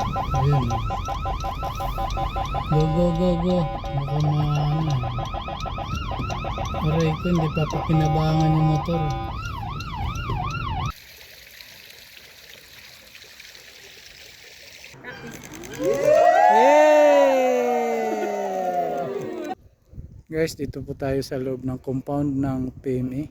Ayun. Go, go, go, go. Mukhang maano. Aray ko, hindi papakinabangan yung motor. Yay! Guys, dito po tayo sa loob ng compound ng PMA.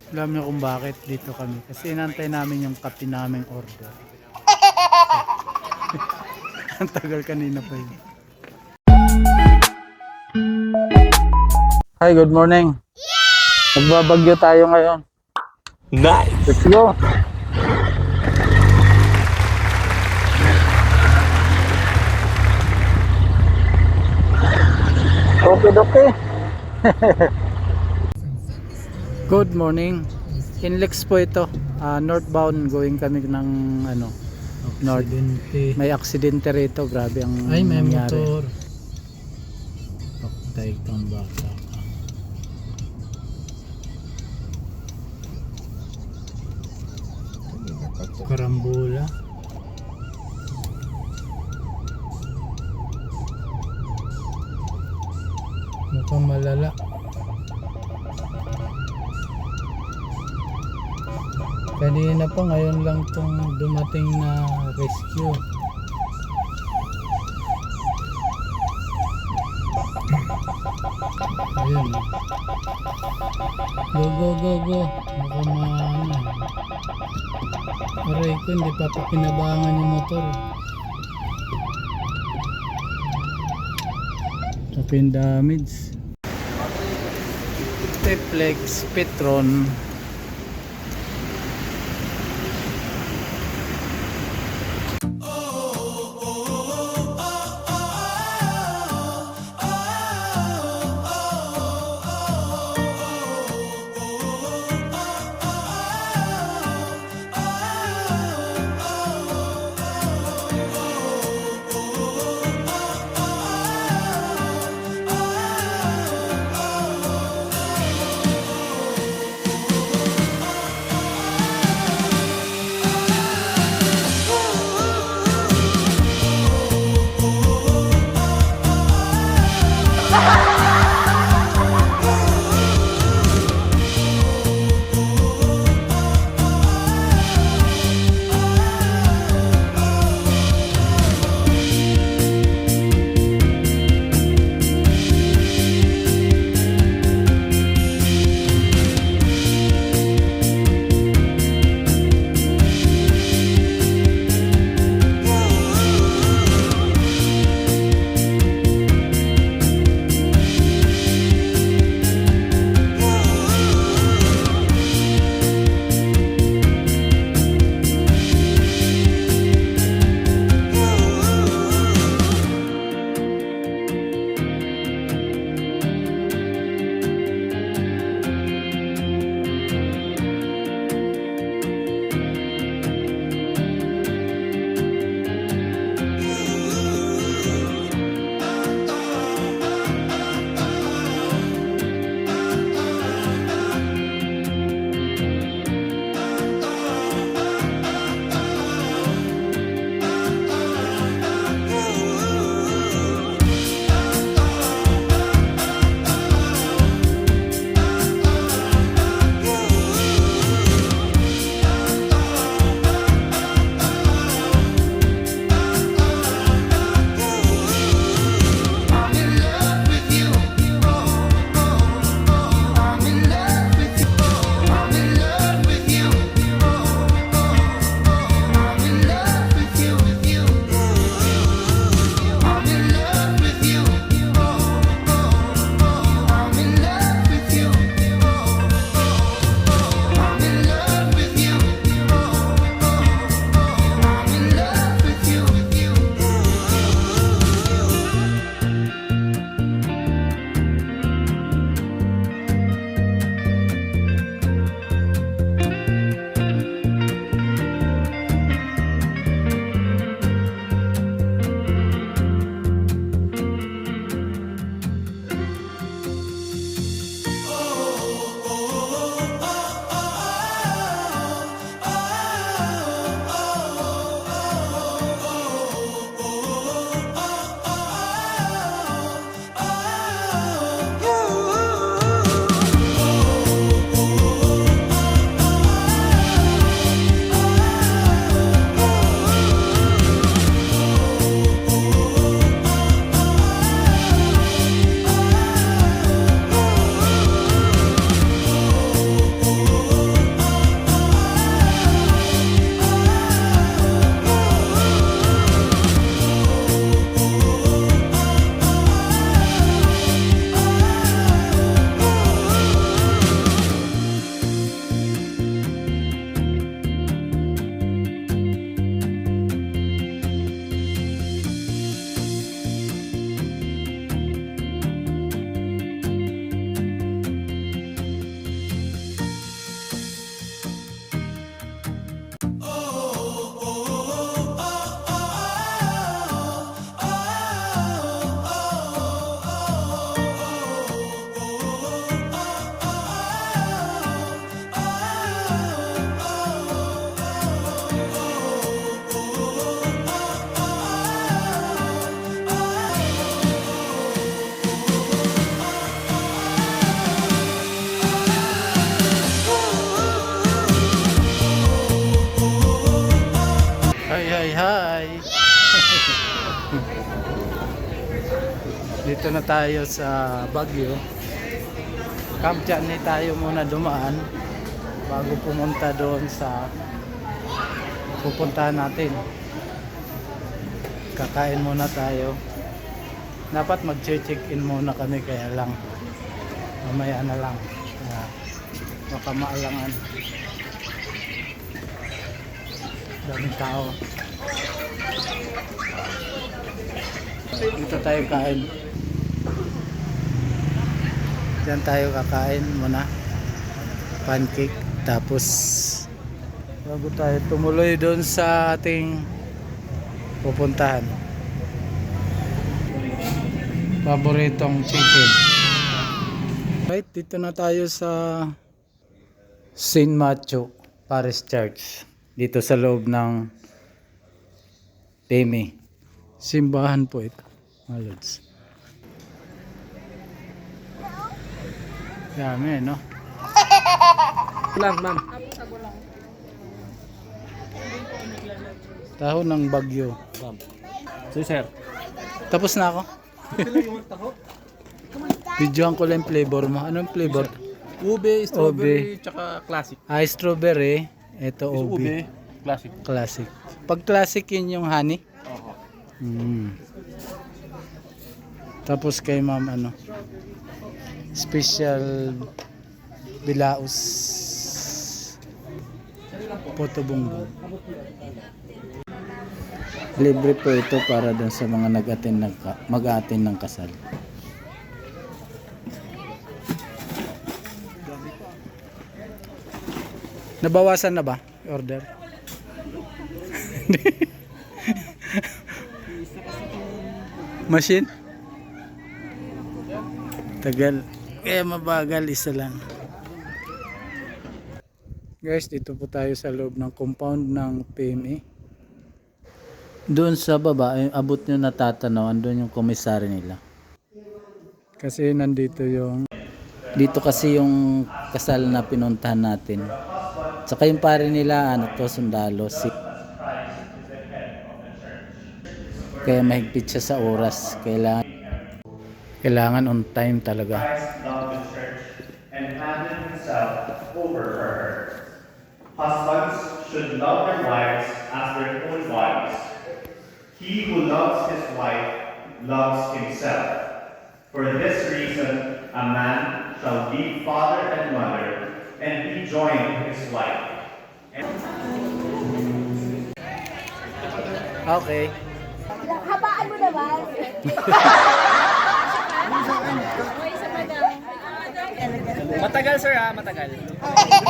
Alam niyo kung bakit dito kami. Kasi inantay namin yung kape naming order. Ang tagal kanina pa yun. Hi, good morning. Magbabagyo tayo ngayon. Nice! Let's go! Okay. Good morning. Inlex po ito. Northbound going kami ng north. May aksidente rito. Grabe ang Ay, may nangyari. motor. Patay kang bata ka. Karambula. Mukhang malala. Kanina pa, ngayon lang tong dumating na rescue. Ayun. Go, go, go, go. Mukhang maano. Aray ko, hindi papakinabangan yung motor. Open damage. Steplex Petron. Dito na tayo sa Baguio. Camp Changi tayo muna dumaan bago pumunta doon sa pupuntahan natin. Kakain muna tayo. Dapat mag-check-in muna kami, kaya lang mamaya na lang. Baka maalangan. Daming tao. Dito tayo kain. Diyan tayo kakain muna. Pancake. Tapos bago tayo tumuloy doon sa ating pupuntahan. Paboritong chicken. Right, dito na tayo sa St. Matthew Parish Church. Dito sa loob ng Temi. Simbahan po ito, mga lods. Dami, no? Ma'am. Taho ng Bagyo. So, sir. Tapos na ako. Videoan ko lang yung flavor mo. Anong flavor? Ube, strawberry, tsaka classic. Strawberry. Ito ube. Ube, classic. Classic. Pag classic yun yung honey. Oo. Tapos kay ma'am special bilaos puto bongbong. Libre po ito para dun sa mga mag-attend ng kasal. Nabawasan na ba order? Machine? Tagal. Kaya mabagal, isa lang. Guys, dito po tayo sa loob ng compound ng PMA. Doon sa baba, abot nyo natatanaw, andun yung komisary nila. Kasi nandito yung... Dito kasi yung kasal na pinuntahan natin. Saka yung pare nila, sundalo. Kaya mahigpit siya sa oras. Kailangan on time talaga. Christ loved the church and handed himself over for her. Husbands should love their wives as their own bodies. He who loves his wife loves himself. For this reason, a man shall leave father and mother and be joined to his wife. Okay. Habaan mo naman. Matagal, sir, ha? Matagal.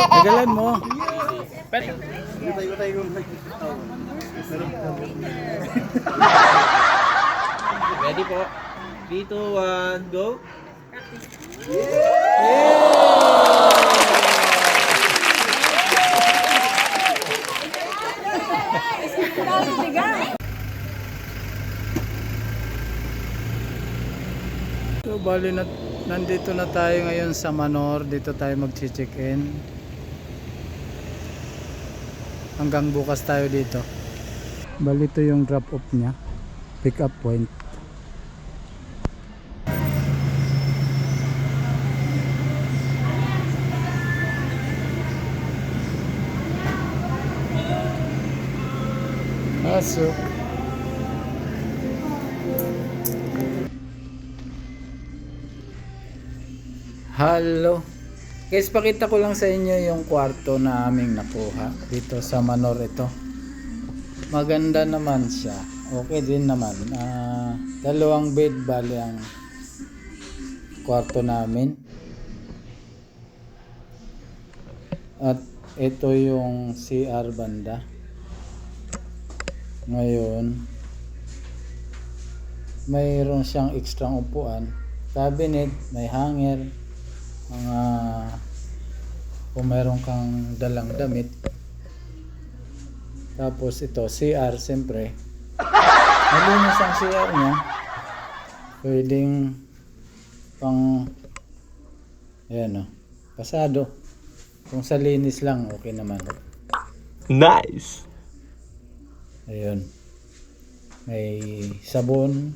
Tagalan mo. Pero, ready po. 3, 2, 1, go. So bali nandito na tayo ngayon sa Manor. Dito tayo mag-check-in. Hanggang bukas tayo dito. Bali ito yung drop off niya. Pick up point. Pasok. Hello. Guys, pakita ko lang sa inyo yung kwarto na aming nakuha dito sa Manor ito. Maganda naman siya. Okay din naman. Dalawang bed bali ang kwarto namin. At ito yung CR banda. Ngayon, mayroon siyang extra upuan, cabinet, may hanger, mga kung mayroon kang dalang damit. Tapos ito, CR, siyempre. Malinis ang CR niya. Pwedeng pang, ayan o, pasado. Kung sa linis lang, okay naman. Nice! Ayun. may sabon,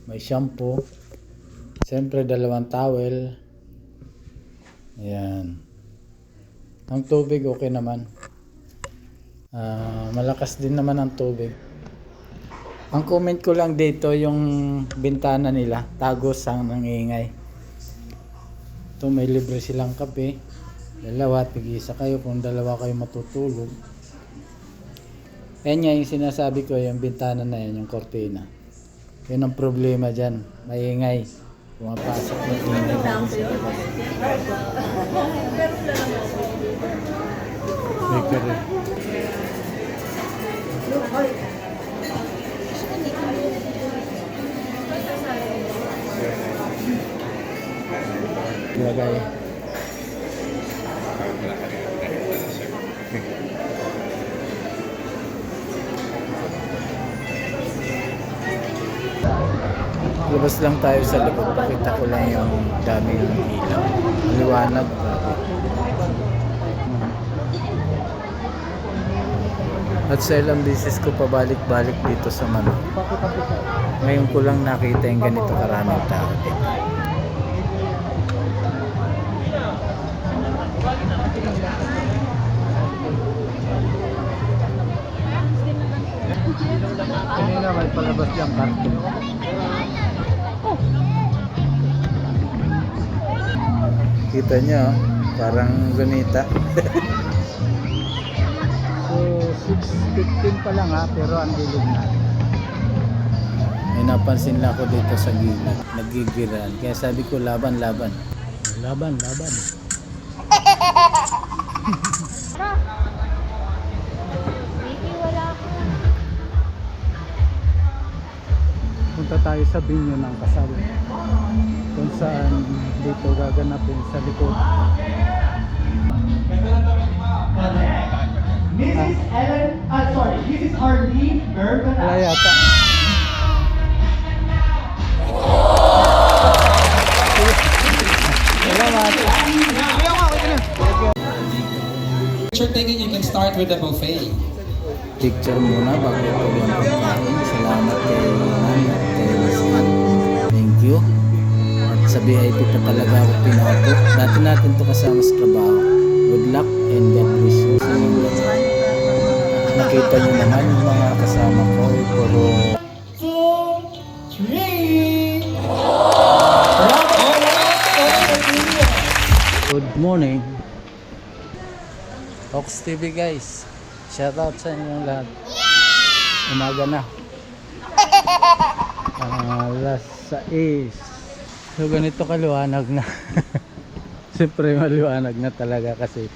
may shampoo, siyempre 2 towel. Ayan. Ang tubig okay naman. Malakas din naman ang tubig. Ang comment ko lang dito yung bintana nila, tagos ang nangingay. Ito may libre silang kape. 2, tig-isa kayo kung 2 kayo matutulog. Yan nga yung sinasabi ko, yung bintana na yan, yung kortina. Yun ang problema dyan, maingay. Pumapasok na ingay namin sa labas. Bakery. Lagay. Labas lang tayo sa likod. Pakita ko lang yung dami ng ilaw. Liwanag. Grabe. At sa ilang beses ko pabalik-balik dito sa Manok. Ngayon ko lang nakita yung ganito karaming tao dito. Kanina may palabas yung karton. Kita nyo, parang gunita. So 6:15 pa lang ha, pero ang dilim na. May napansin lang ako dito sa gilid, nagigiran. Kaya sabi ko laban. Punta tayo sa binyo ng kasal. Kung saan dito gaganapin sa likod. Mrs. Mrs. Arlene Bergman. Wala yata. Picture taking, you can start with the buffet. Picture muna bago ito yung pagkain. Salamat kay Nan at kay Miss Ann. Thank you. At sa VIP pa talaga ako pinato. Dati natin to kasama sa trabaho. Good luck and God bless you sa inyong lahat. Nakita nyo naman yung mga kasama ko. Puro 2, 3. good morning. Ox TV guys. Shout out sa inyong lahat. Umaga na. Alas 6. So ganito kaliwanag na. Siyempre maliwanag na talaga kasi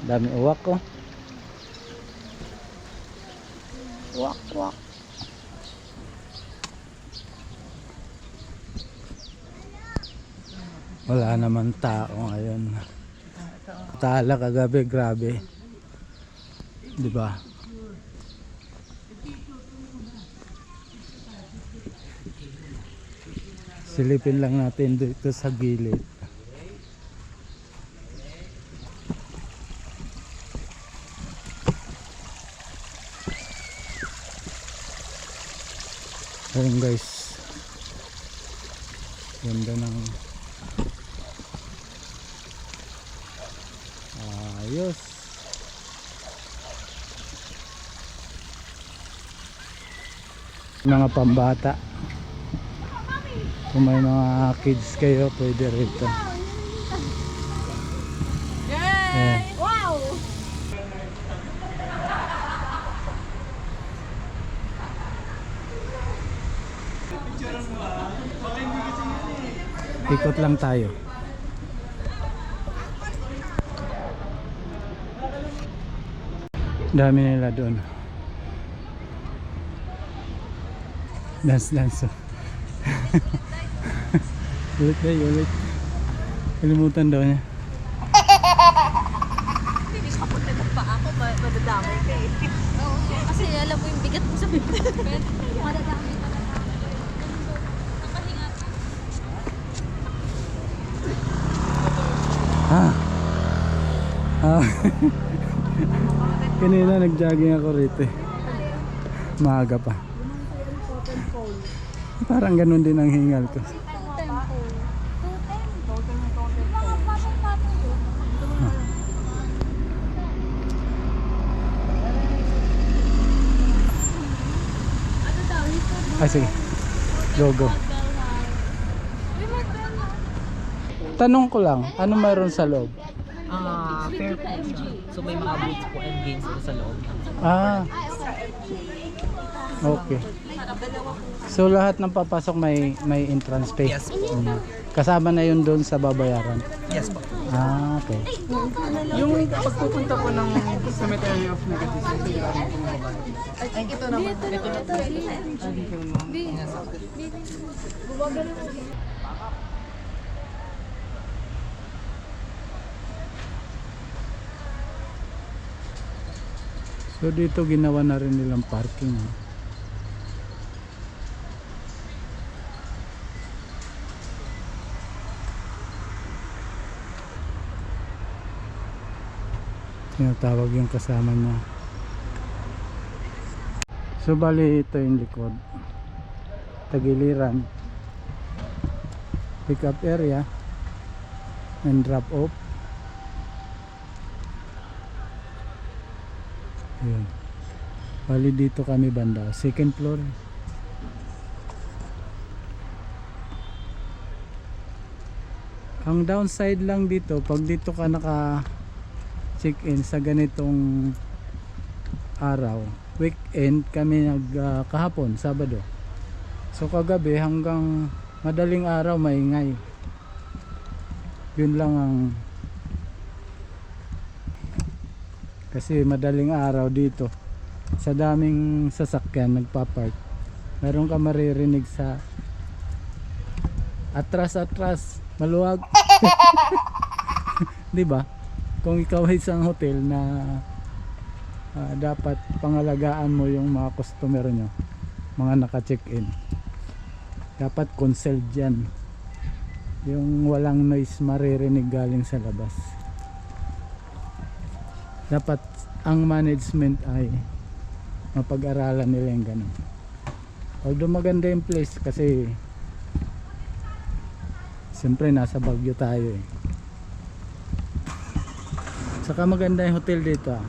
dami uwak ko. Uwak. Wala naman tao ngayon. Tala kagabi, grabe. Diba? Silipin lang natin dito sa gilid. Ayun guys. Ganda ng ayos. Mga pambata. Kung may mga kids kayo, pwede rito. Yay! Wow! Ikot lang tayo. Dami nila doon. Dance. Ulit. Kalimutan daw niya. Hindi ka punta ng pa ako, madadamay ka eh. Oo, kasi alam mo yung bigat mo sa bigat. Madadamay ka na. Nakahinga. Kanina nag-jogging ako rito eh. Maaga pa. Parang ganun din ang hingal ko. Ah, sige. Go, go. Tanong ko lang, ano mayroon sa loob? Fair po siya. So may mga boots po and games po sa loob. Ah. Okay. So lahat ng papasok may entrance fee? Yes po. Kasama na yun doon sa babayaran? Yes po. Ah, okay. Yung pagpupunta po ng Cemetery of Negative, So dito ginawa na rin nilang parking. Tinatawag yung kasama niya. So bali ito yung likod. Tagiliran. Pick up area and drop off. Ayan. Bali dito kami banda. Second floor. Ang downside lang dito, pag dito ka naka check-in sa ganitong araw, weekend kami kahapon, Sabado. So kagabi hanggang madaling araw maingay. Yun lang ang kasi madaling araw dito sa daming sasakyan nagpa-park, meron ka maririnig sa atras maluwag. Di ba? Kung ikaw ay isang hotel na dapat pangalagaan mo yung mga customer nyo, mga naka-check-in, dapat concealed yan, yung walang noise maririnig galing sa labas. Dapat ang management ay mapag-aralan nila yung ganun. Although maganda yung place kasi siyempre nasa Baguio tayo eh. Saka maganda yung hotel dito ah.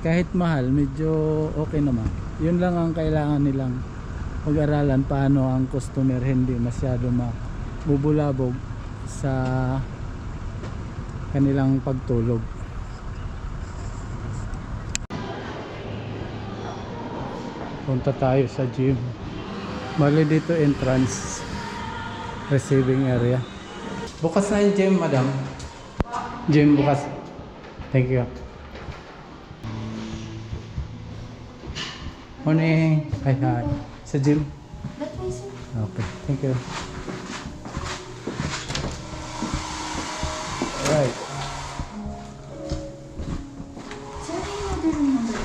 Kahit mahal, medyo okay naman. Yun lang ang kailangan nilang pag-aralan, paano ang customer hindi masyado mabubulabog sa kanilang pagtulog. Punta tayo sa gym. Bali dito entrance, receiving area. Bukas na yung gym, madam. Gym bukas. Thank you. Morning. Hi, hi. Sa gym? Okay, thank you. Right. Sir, may order number?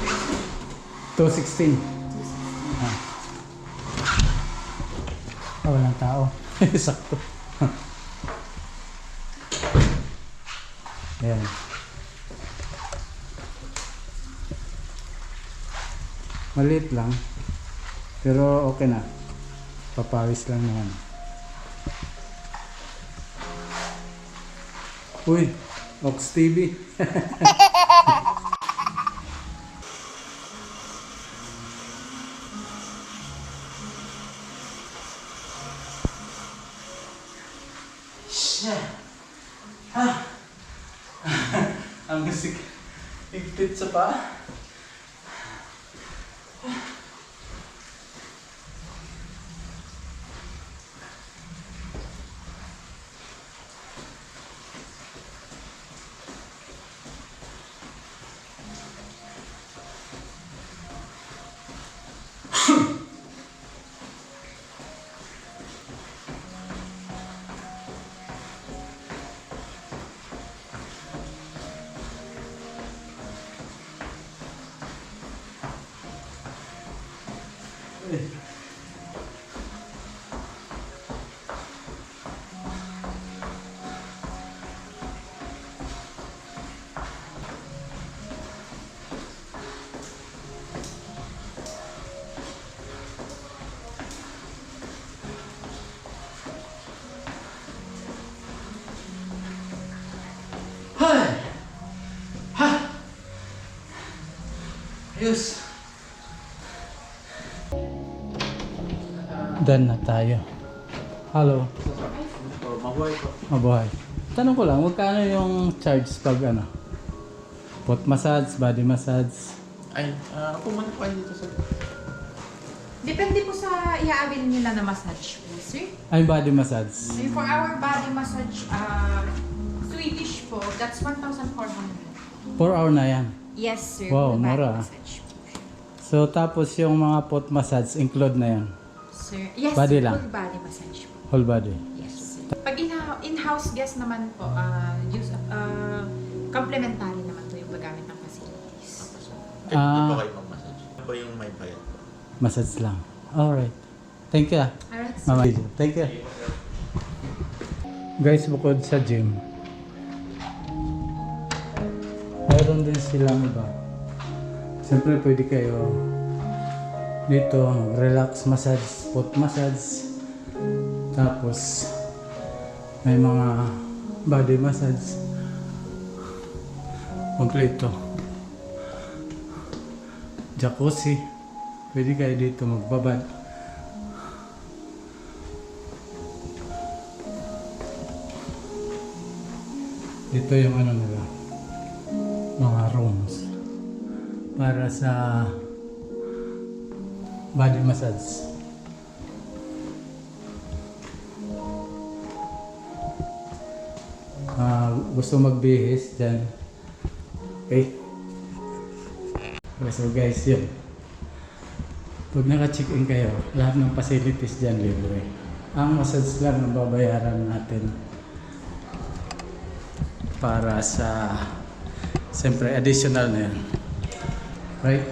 216. Walang tao. Sakto. Ayan. Maliit lang. Pero okay na. Papawis lang naman. Uy, Ox TV. Ang gasig. Higpit sa pa. Ayos. Done na tayo. Hello. Mabuhay. Tanong ko lang, magkano yung charge pag ano? Foot massage, body massage? Ay, pumunta pa dito sa... Depende po sa i-avail nila na massage po, sir. Ay, body massage. So for our body massage, Swedish po, that's 1,400. 4 hour na yan. Yes, sir. Wow, full body mura. massage po. So, tapos yung mga foot massage, include na yan. Sir, yes, Body sir, lang. full body massage po. Whole body. Yes, sir. Pag in-house guest naman po, complimentary naman po yung paggamit ng facilities. Dito Ah. kayo mag-massage. Ano ba yung may bayad po? Massage lang. Alright. Thank you. Alright, sir. Mama. Thank you. Guys, bukod sa gym, mayroon din silang iba. Siyempre pwede kayo dito relax massage, foot massage. Tapos may mga body massage. Kompleto. Jacuzzi. Pwede kayo dito magbabad. Dito yung ano nila, mga rooms para sa body massage. Gusto magbihis dyan. Okay. So guys, yun. Pag naka-check-in kayo, lahat ng facilities dyan libre. Ang massage lang ang babayaran natin para sa, siyempre, additional na yan. Right?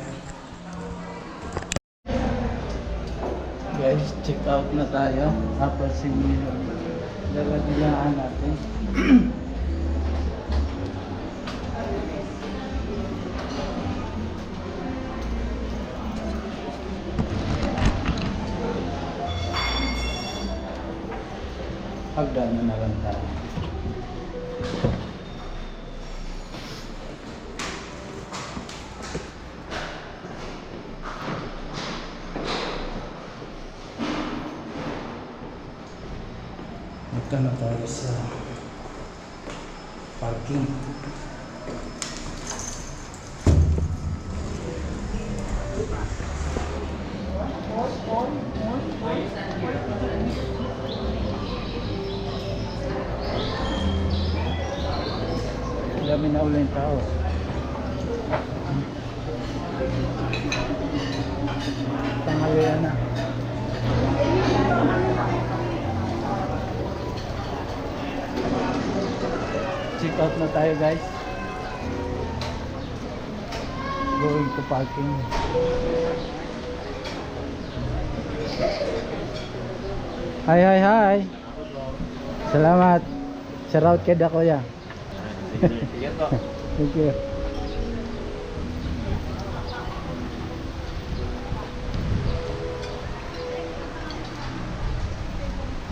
Guys, check out na tayo. Tapos yung dala-dalaan natin. Hagdanan na lang tayo. Punta na tayo sa parking. Dami na ulit yung tao. Tanghalian na. Check out na tayo guys. Going to parking. Hi. Salamat. Shout out kay Dakoya. Thank you.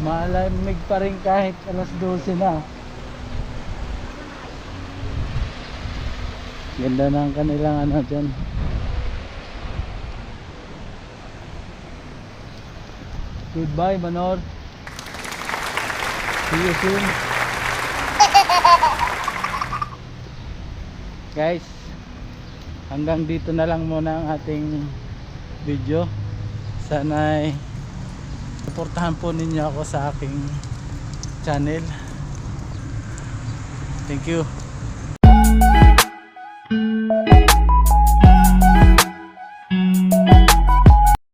Malamig pa rin kahit alas 12 na. Ganda ng kanilang ano dyan. Goodbye Manor. See you soon. Guys, hanggang dito na lang muna ang ating video. Sana'y suportahan po ninyo ako sa aking channel. Thank you.